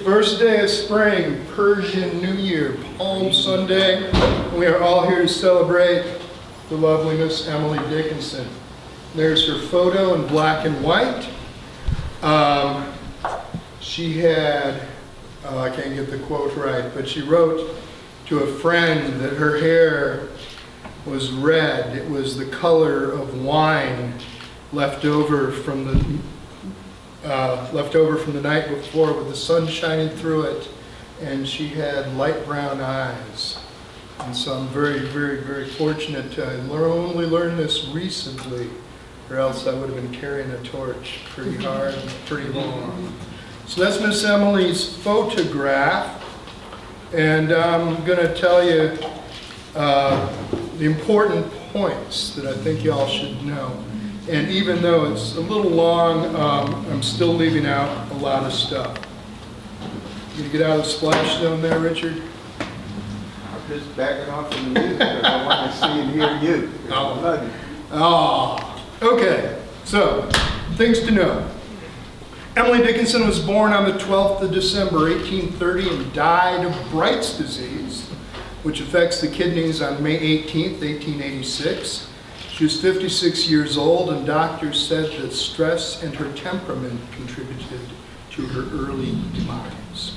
First day of spring, Persian New Year, Palm Sunday. We are all here to celebrate the lovely Miss Emily Dickinson. There's her photo in black and white. She had, I can't get the quote right, but she wrote to a friend that her hair was red. It was the color of wine left over from the night before, with the sun shining through it, and she had light brown eyes. And so I'm very, very, very fortunate to only learn this recently, or else I would have been carrying a torch pretty hard and pretty long. So that's Miss Emily's photograph, and I'm going to tell you the important points that I think y'all should know. And even though it's a little long, I'm still leaving out a lot of stuff. You gonna get out of the splash zone there, Richard? I'm just backing off from the music because I want to see and hear you. Okay. So, things to know. Emily Dickinson was born on the 12th of December, 1830, and died of Bright's disease, which affects the kidneys on May 18th, 1886. She was 56 years old, and doctors said that stress and her temperament contributed to her early demise.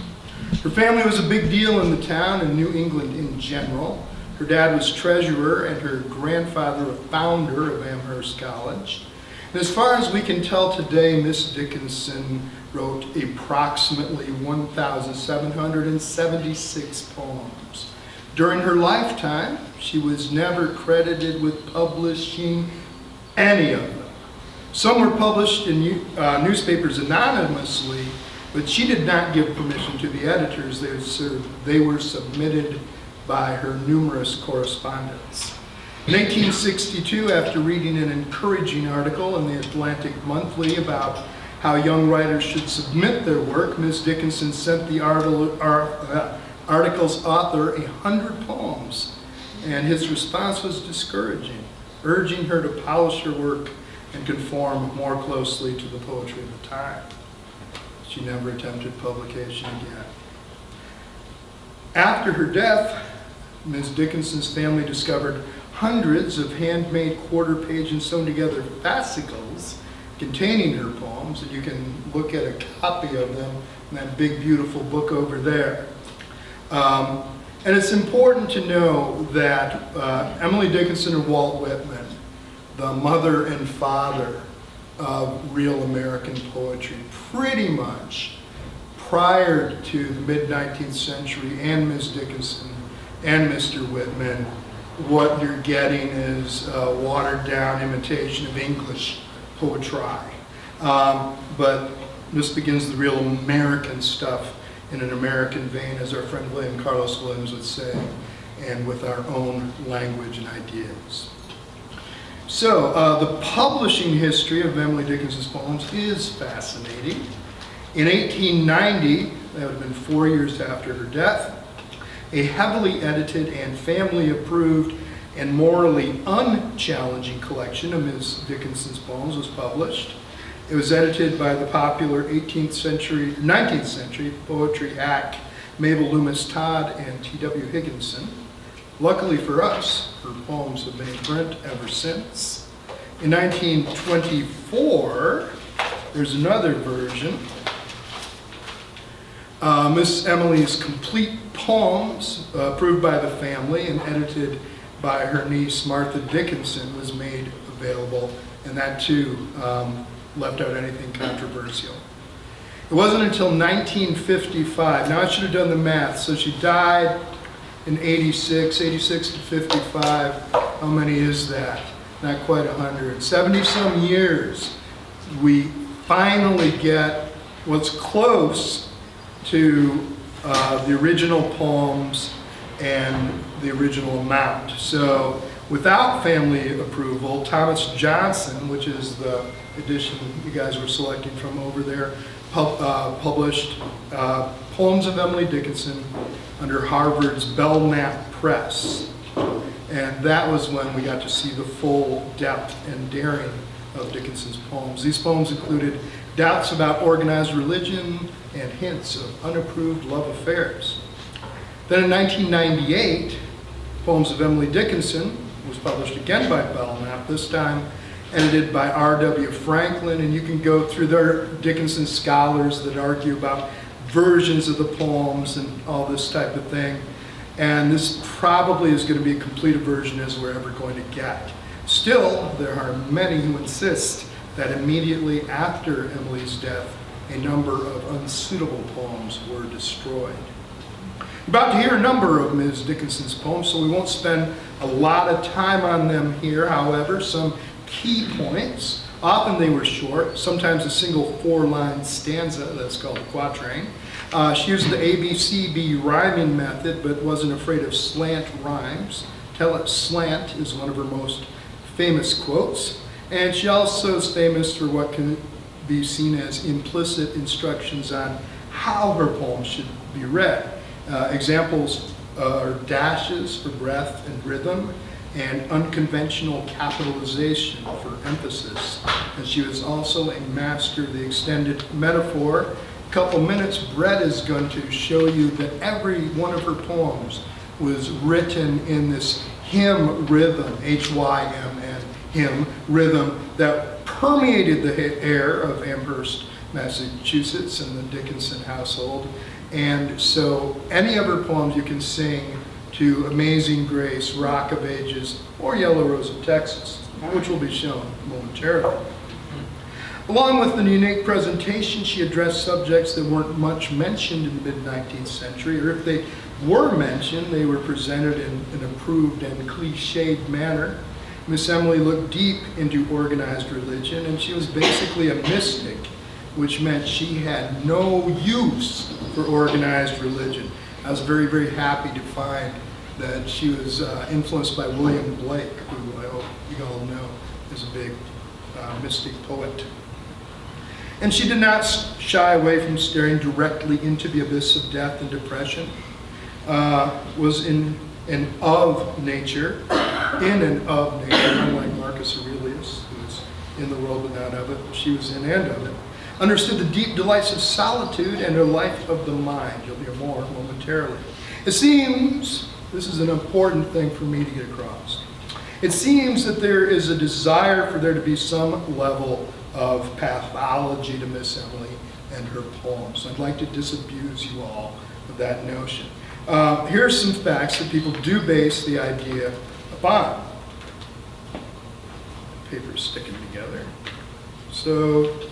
Her family was a big deal in the town and New England in general. Her dad was treasurer and her grandfather a founder of Amherst College. And as far as we can tell today, Miss Dickinson wrote approximately 1,776 poems. During her lifetime, she was never credited with publishing any of them. Some were published in newspapers anonymously, but she did not give permission to the editors. They were submitted by her numerous correspondents. In 1862, after reading an encouraging article in the Atlantic Monthly about how young writers should submit their work, Miss Dickinson sent the article's author 100 poems, and his response was discouraging, urging her to polish her work and conform more closely to the poetry of the time. She never attempted publication again. After her death, Ms. Dickinson's family discovered hundreds of handmade quarter-page and sewn together fascicles containing her poems, and you can look at a copy of them in that big beautiful book over there. And it's important to know that Emily Dickinson and Walt Whitman, the mother and father of real American poetry, pretty much prior to the mid-19th century, and Miss Dickinson and Mr. Whitman, what you're getting is a watered-down imitation of English poetry. But this begins the real American stuff in an American vein, as our friend William Carlos Williams would say, and with our own language and ideas. So, the publishing history of Emily Dickinson's poems is fascinating. In 1890, that would have been 4 years after her death, a heavily edited and family-approved and morally unchallenging collection of Ms. Dickinson's poems was published. It was edited by the popular 19th century poetry hack Mabel Loomis Todd and T.W. Higginson. Luckily for us, her poems have been in print ever since. In 1924, there's another version. Miss Emily's complete poems, approved by the family and edited by her niece Martha Dickinson, was made available, and that too left out anything controversial. It wasn't until 1955, now I should have done the math, so she died in 86 to 55, how many is that? Not quite 100. 70 some years, we finally get what's close to the original poems and the original amount. So without family approval, Thomas Johnson, which is the edition you guys were selecting from over there, published Poems of Emily Dickinson under Harvard's Belknap Press. And that was when we got to see the full depth and daring of Dickinson's poems. These poems included doubts about organized religion, and hints of unapproved love affairs. Then in 1998, Poems of Emily Dickinson was published again by Belknap, this time edited by R.W. Franklin, and you can go through their Dickinson scholars that argue about versions of the poems and all this type of thing. And this probably is going to be a complete a version as we're ever going to get. Still, there are many who insist that immediately after Emily's death, a number of unsuitable poems were destroyed. About to hear a number of Ms. Dickinson's poems, so we won't spend a lot of time on them here. However, some key points. Often they were short, sometimes a single 4-line stanza, that's called a quatrain. She used the ABCB rhyming method, but wasn't afraid of slant rhymes. Tell it slant is one of her most famous quotes. And she also is famous for what can be seen as implicit instructions on how her poems should be read. Examples are dashes for breath and rhythm, and unconventional capitalization for emphasis. And she was also a master of the extended metaphor. A couple minutes, Brett is going to show you that every one of her poems was written in this hymn rhythm, H-Y-M-N, hymn rhythm, that permeated the air of Amherst, Massachusetts, and the Dickinson household. And so any of her poems you can sing to Amazing Grace, Rock of Ages, or Yellow Rose of Texas, which will be shown momentarily. Along with the unique presentation, she addressed subjects that weren't much mentioned in the mid-19th century, or if they were mentioned, they were presented in an approved and cliched manner. Miss Emily looked deep into organized religion, and she was basically a mystic, which meant she had no use for organized religion. I was very, very happy to find that she was influenced by William Blake, who I hope you all know is a big mystic poet. And she did not shy away from staring directly into the abyss of death and depression. Was in and of nature, unlike Marcus Aurelius, who was in the world but not of it. She was in and of it. Understood the deep delights of solitude and a life of the mind. You'll hear more momentarily. It seems, this is an important thing for me to get across, it seems that there is a desire for there to be some level of pathology to Miss Emily and her poems. I'd like to disabuse you all of that notion. Here are some facts that people do base the idea upon. Paper's sticking together. So,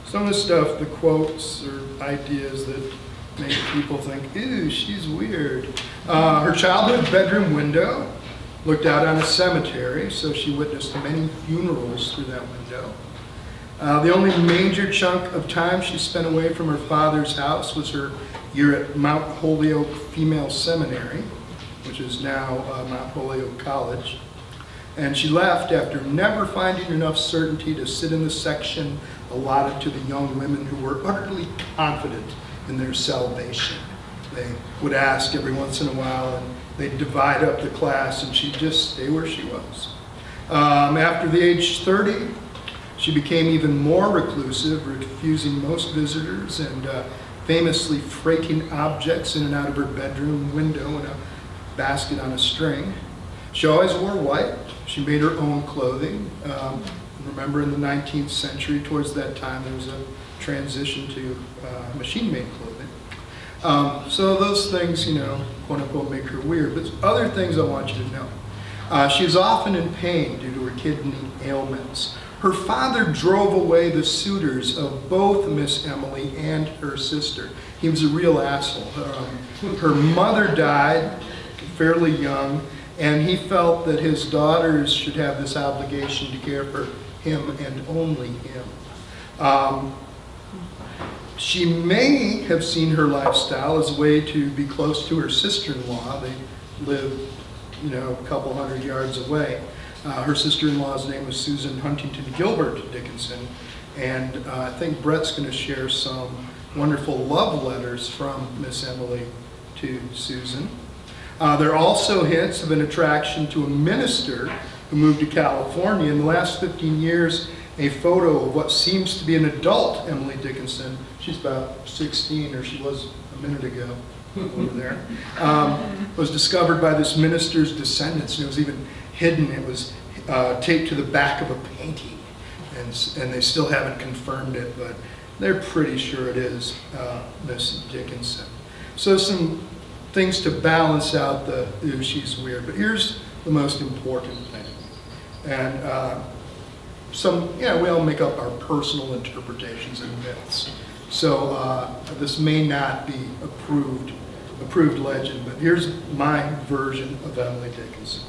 some of the stuff, the quotes or ideas that make people think, ew, she's weird. Her childhood bedroom window looked out on a cemetery, so she witnessed many funerals through that window. The only major chunk of time she spent away from her father's house was her year at Mount Holyoke Female Seminary, which is now Mount Holyoke College. And she left after never finding enough certainty to sit in the section allotted to the young women who were utterly confident in their salvation. They would ask every once in a while, and they'd divide up the class, and she'd just stay where she was. After the age 30, she became even more reclusive, refusing most visitors and famously freaking objects in and out of her bedroom window in a basket on a string. She always wore white. She made her own clothing. Remember, in the 19th century, towards that time, there was a transition to machine-made clothing. So those things, quote unquote, make her weird. But other things I want you to know. She is often in pain due to her kidney ailments. Her father drove away the suitors of both Miss Emily and her sister. He was a real asshole. Her mother died fairly young, and he felt that his daughters should have this obligation to care for him and only him. She may have seen her lifestyle as a way to be close to her sister-in-law. They lived, a couple hundred yards away. Her sister-in-law's name was Susan Huntington Gilbert Dickinson, and I think Brett's going to share some wonderful love letters from Miss Emily to Susan. There are also hints of an attraction to a minister who moved to California. In the last 15 years, a photo of what seems to be an adult Emily Dickinson. She's about 16, or she was a minute ago over there. Was discovered by this minister's descendants, and it was even hidden. It was taped to the back of a painting, and they still haven't confirmed it, but they're pretty sure it is Miss Dickinson. So some things to balance out the "ooh, she's weird." But here's the most important thing. And we all make up our personal interpretations and myths. So this may not be approved legend, but here's my version of Emily Dickinson.